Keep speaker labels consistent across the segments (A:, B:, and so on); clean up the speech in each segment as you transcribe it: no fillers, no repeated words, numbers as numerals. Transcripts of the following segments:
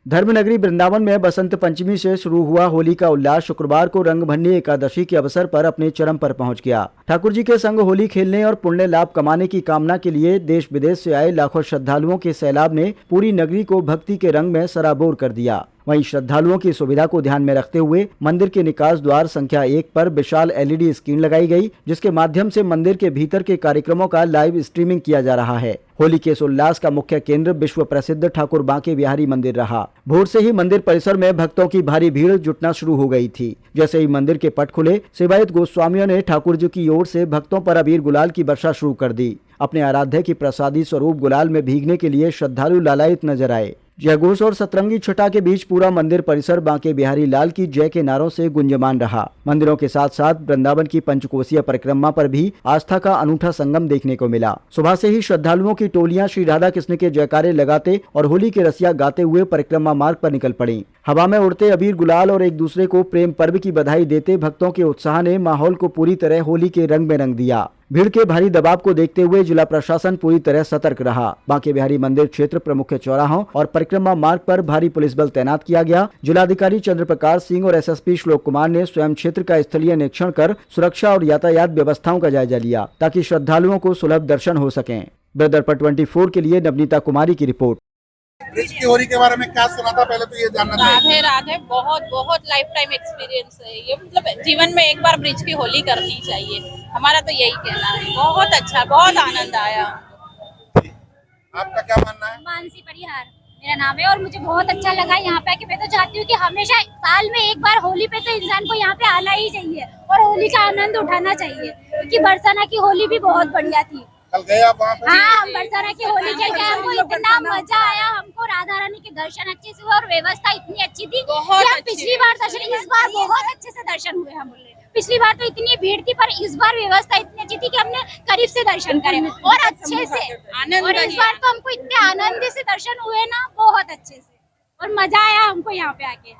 A: धर्मनगरी वृंदावन में बसंत पंचमी से शुरू हुआ होली का उल्लास शुक्रवार को रंगभंडी एकादशी के अवसर पर अपने चरम पर पहुंच गया। ठाकुर जी के संग होली खेलने और पुण्य लाभ कमाने की कामना के लिए देश विदेश से आए लाखों श्रद्धालुओं के सैलाब ने पूरी नगरी को भक्ति के रंग में सराबोर कर दिया। वहीं श्रद्धालुओं की सुविधा को ध्यान में रखते हुए मंदिर के निकास द्वार संख्या 1 पर विशाल LED स्क्रीन लगाई गई, जिसके माध्यम से मंदिर के भीतर के कार्यक्रमों का लाइव स्ट्रीमिंग किया जा रहा है। होली के इस उल्लास का मुख्य केंद्र विश्व प्रसिद्ध ठाकुर बांके बिहारी मंदिर रहा। भोर से ही मंदिर परिसर में भक्तों की भारी भीड़ जुटना शुरू हो गई थी। जैसे ही मंदिर के पट खुले, सेवायत गोस्वामियों ने ठाकुर जी की ओर से भक्तों पर अबीर गुलाल की वर्षा शुरू कर दी। अपने आराध्य की प्रसादी स्वरूप गुलाल में भीगने के लिए श्रद्धालु लालायित नजर आए। जयघोष और सतरंगी छटा के बीच पूरा मंदिर परिसर बांके बिहारी लाल की जय के नारों से गुंजमान रहा। मंदिरों के साथ साथ वृंदावन की पंचकोसीय परिक्रमा पर भी आस्था का अनूठा संगम देखने को मिला। सुबह से ही श्रद्धालुओं की टोलियां श्री राधा कृष्ण के जयकारे लगाते और होली के रसिया गाते हुए परिक्रमा मार्ग पर निकल पड़ी। हवा में उड़ते अबीर गुलाल और एक दूसरे को प्रेम पर्व की बधाई देते भक्तों के उत्साह ने माहौल को पूरी तरह होली के रंग में रंग दिया। भीड़ के भारी दबाव को देखते हुए जिला प्रशासन पूरी तरह सतर्क रहा। बांके बिहारी मंदिर क्षेत्र प्रमुख चौराहों और परिक्रमा मार्ग पर भारी पुलिस बल तैनात किया गया। जिलाधिकारी चंद्र प्रकाश सिंह और SSP श्लोक कुमार ने स्वयं क्षेत्र का स्थलीय निरीक्षण कर सुरक्षा और यातायात व्यवस्थाओं का जायजा लिया, ताकि श्रद्धालुओं को सुलभ दर्शन हो सकें। ब्रदर पर 24 के लिए नवनीता कुमारी की रिपोर्ट।
B: ब्रिज की होली के बारे में क्या सुना था, पहले तो ये जानना चाहिए।
C: राधे राधे, बहुत बहुत लाइफ टाइम एक्सपीरियंस है ये। मतलब जीवन में एक बार ब्रिज की होली करनी चाहिए, हमारा तो यही कहना है। बहुत अच्छा, बहुत आनंद आया।
B: आपका क्या मानना है?
D: मानसी परिहार मेरा नाम है और मुझे बहुत अच्छा लगा यहाँ पे आके। मैं तो चाहती हूँ कि हमेशा साल में एक बार होली पे तो इंसान को यहाँ पे आना ही चाहिए और होली का आनंद उठाना चाहिए, क्योंकि बरसाना की होली भी बहुत बढ़िया थी।
B: कल गए आप वहाँ पे?
D: हाँ, बरसाना की होली खेल के हमको इतना मजा आया। हमको राधा रानी के दर्शन अच्छे से हुए और व्यवस्था इतनी अच्छी थी कि पिछली बार दर्शन, इस बार बहुत अच्छे से दर्शन हुए। हम पिछली बार तो इतनी भीड़ थी, पर इस बार व्यवस्था इतनी अच्छी थी कि हमने करीब से दर्शन करे और अच्छे से आनंद। और इस बार तो हमको इतने आनंद से दर्शन हुए ना, बहुत अच्छे से, और मजा आया हमको यहाँ पे आके।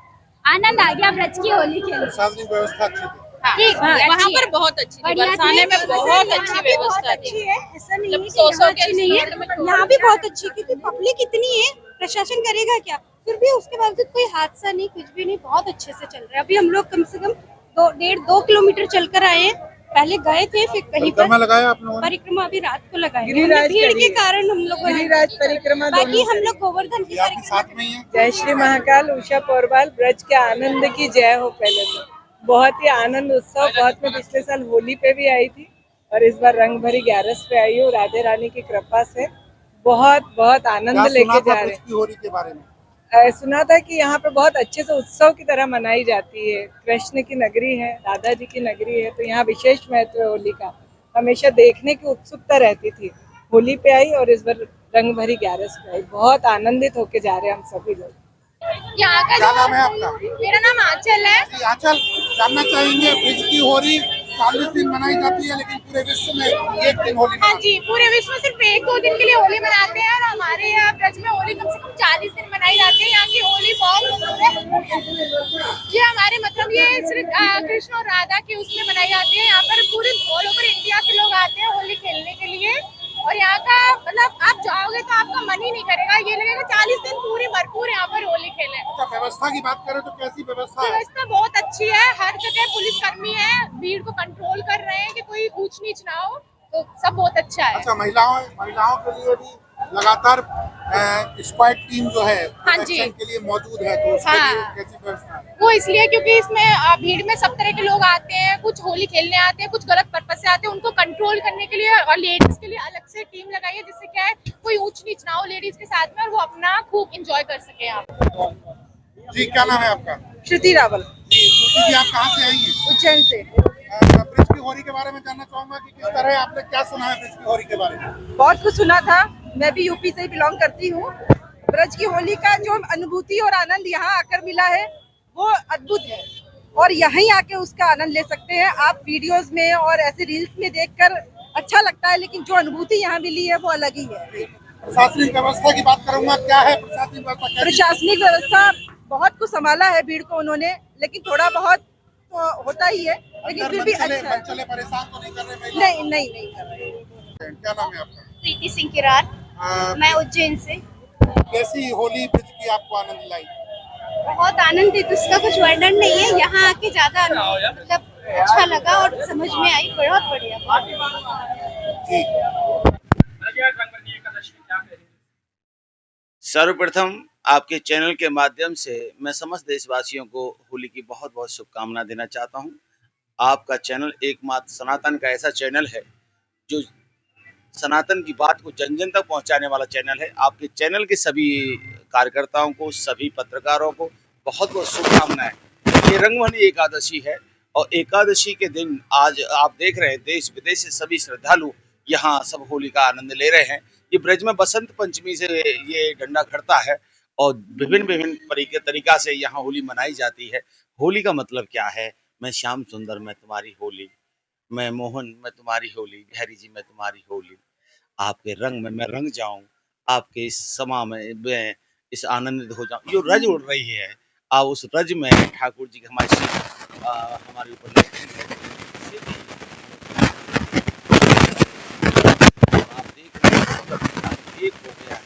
D: आनंद आ गया ब्रज की होली खेलने।
B: प्रशासनिक व्यवस्था अच्छी थी।
C: ठीक, वहाँ पर बहुत अच्छी थी, बरसाने में बहुत अच्छी व्यवस्था थी।
E: ऐसा नहीं है कि यहाँ अच्छी नहीं है, यहाँ भी बहुत अच्छी, क्योंकि पब्लिक इतनी है, प्रशासन करेगा क्या? फिर भी उसके बावजूद कोई हादसा नहीं, कुछ भी नहीं, बहुत अच्छे से चल रहा है। अभी हम लोग कम से कम 2 किलोमीटर चलकर आए हैं। पहले गए थे, फिर कहीं पर
B: लगाया आपने?
E: परिक्रमा अभी रात को लगाए, भीड़ के कारण हम लोग
F: गिरिराज परिक्रमा।
E: बाकी हम लोग गोवर्धन की
B: साथ में ही है।
F: जय श्री महाकाल, उषा पौरवाल। ब्रज के आनंद की जय हो। पहले तो बहुत ही आनंद उत्सव, बहुत मैं पिछले साल होली पे भी आई थी और इस बार रंग भरी 11 पे आई हूँ। राधे रानी की कृपा से बहुत बहुत आनंद लेके जा रहे हैं।
B: होली के बारे में
F: सुना था कि यहाँ पे बहुत अच्छे से उत्सव की तरह मनाई जाती है। कृष्ण की नगरी है, राधा जी की नगरी है, तो यहाँ विशेष महत्व है होली का। हमेशा देखने की उत्सुकता रहती थी। होली पे आई और इस बार रंग भरी 11 पे आई। बहुत आनंदित होके जा रहे हैं हम सभी लोग।
C: यहाँ का
B: क्या नाम है आपका?
C: मेरा नाम आंचल है।
B: आंचल, जानना चाहेंगे, ब्रिज की होली 40 दिन मनाई जाती है, लेकिन पूरे विश्व में एक दिन होली।
C: हाँ जी, पूरे विश्व में सिर्फ 1-2 दिन के लिए होली मनाते हैं और हमारे यहाँ ब्रज में होली कम से कम 40 दिन मनाई जाती है। यहाँ की होली बहुत मशहूर है। ये हमारे मतलब ये सिर्फ कृष्ण और राधा की उसमें मनाई जाती है। यहाँ पर पूरे ऑल ओवर इंडिया के लोग आते हैं होली खेलने के लिए, और यहाँ का मतलब आप जाओगे तो आपका मन ही नहीं करेगा, ये लगेगा 40 दिन पूरी भरपूर यहाँ पर होली खेले।
B: अच्छा, व्यवस्था की बात करें तो कैसी व्यवस्था है?
C: व्यवस्था बहुत अच्छी है, हर जगह पुलिस कर्मी है, भीड़ को कंट्रोल कर रहे हैं कि कोई ऊंच नीच ना हो, तो सब बहुत अच्छा है।
B: अच्छा, महिलाओं के लिए भी लगातार स्क्वाड टीम जो है
C: हाँ जी
B: के लिए मौजूद है, तो उसके लिए कैसी व्यवस्था है?
C: वो इसलिए क्योंकि इसमें भीड़ में सब तरह के लोग आते हैं, कुछ होली खेलने आते हैं, कुछ गलत पर्पज से आते हैं, उनको कंट्रोल करने के लिए और लेडीज के लिए अलग से टीम लगाई है, जिससे क्या है कोई ऊंच नीच ना हो लेडीज के साथ में और वो अपना खूब एंजॉय कर सके। आप
B: जी, क्या नाम है आपका?
F: श्रुति रावल।
B: जी, आप कहाँ से आई हैं?
F: उज्जैन से।
B: ब्रिज की होली के बारे में जानना चाहूंगा कि किस तरह आपने क्या सुना है ब्रिज की होली के बारे में?
F: बहुत कुछ सुना था, मैं भी यूपी से ही बिलोंग करती हूँ। ब्रज की होली का जो अनुभूति और आनंद यहाँ आकर मिला है वो अद्भुत है, और यहीं आके उसका आनंद ले सकते हैं आप। वीडियोस में और ऐसे रील्स में देखकर अच्छा लगता है, लेकिन जो अनुभूति यहाँ मिली है वो अलग ही है।
B: प्रशासनिक व्यवस्था की बात करूंगा, क्या है प्रशासनिक व्यवस्था?
F: प्रशासनिक व्यवस्था बहुत कुछ संभाला है भीड़ को उन्होंने, लेकिन थोड़ा बहुत तो होता ही है, लेकिन फिर भी अच्छा है।
B: चले परेशान तो नहीं कर रहे?
F: नहीं कर रहे।
B: क्या नाम है आपका?
D: प्रीति सिंह किरार, मैं उज्जैन से।
B: कैसी होली ब्रज की आपको आनंद लाई?
E: बहुत आनंदित, उसका कुछ वर्णन नहीं है। यहाँ आके ज्यादा मतलब अच्छा लगा और समझ में आई। बहुत बढ़िया।
G: सर्वप्रथम आपके चैनल के माध्यम से मैं समस्त देशवासियों को होली की बहुत बहुत शुभकामना देना चाहता हूं। आपका चैनल एकमात्र सनातन का ऐसा चैनल है जो सनातन की बात को जन जन तक पहुंचाने वाला चैनल है। आपके चैनल के सभी कार्यकर्ताओं को, सभी पत्रकारों को बहुत बहुत शुभकामनाएं। ये रंगभनी एकादशी है और एकादशी के दिन आज आप देख रहे हैं देश विदेश से सभी श्रद्धालु यहाँ सब होली का आनंद ले रहे हैं। ये ब्रज में बसंत पंचमी से ये डंडा खड़ता है और विभिन्न तरीका से यहाँ होली मनाई जाती है। होली का मतलब क्या है? मैं श्याम सुंदर मैं तुम्हारी होली, मैं मोहन मैं तुम्हारी होली, बिहारी जी मैं तुम्हारी होली। आपके रंग में मैं रंग जाऊं, आपके इस समा में मैं इस आनंदित हो जाऊं। जो रज उड़ रही है, आप उस रज में ठाकुर जी की हमारे ऊपर लगी है। आप देख रहे हैं एक हो गया है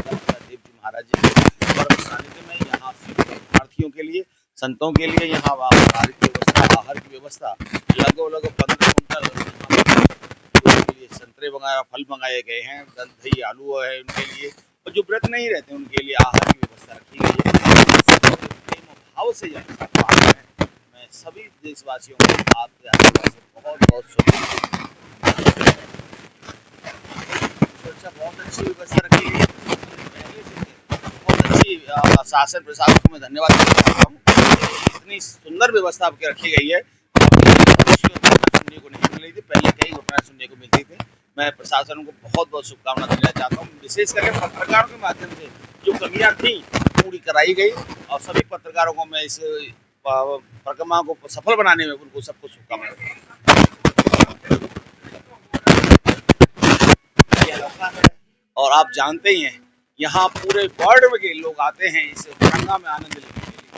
G: और देव जी महाराज जी के परम सानिध्य में यहाँ भारतीयों के लिए, संतों के लिए यहाँ आहार की व्यवस्था लगभग 15 कुंटल के लिए संतरे फल मंगाए गए हैं, दही आलू है उनके लिए, और जो व्रत नहीं रहते उनके लिए आहार की व्यवस्था रखी गई है। प्रेम भाव से मैं सभी देशवासियों को आपके बहुत बहुत शुभकामनाएं। सुरक्षा बहुत अच्छी व्यवस्था रखी गई है, पहले से बहुत अच्छी शासन प्रशासन को मैं धन्यवाद देना चाहता हूँ। इतनी सुंदर व्यवस्था आपकी रखी गई है, सुनने को नहीं मिल रही थी, पहले कई घटनाएं सुनने को मिलती थी। मैं प्रशासन को बहुत बहुत शुभकामना देना चाहता हूँ। विशेष करके पत्रकारों के माध्यम से जो कमियां थी पूरी कराई गई और सभी पत्रकारों को मैं इस परिक्रमा को सफल बनाने में उनको सबको शुभकामना देता हूँ। और आप जानते ही हैं यहाँ पूरे वर्ल्ड के लोग आते हैं इस गंगा में आनंद लेने।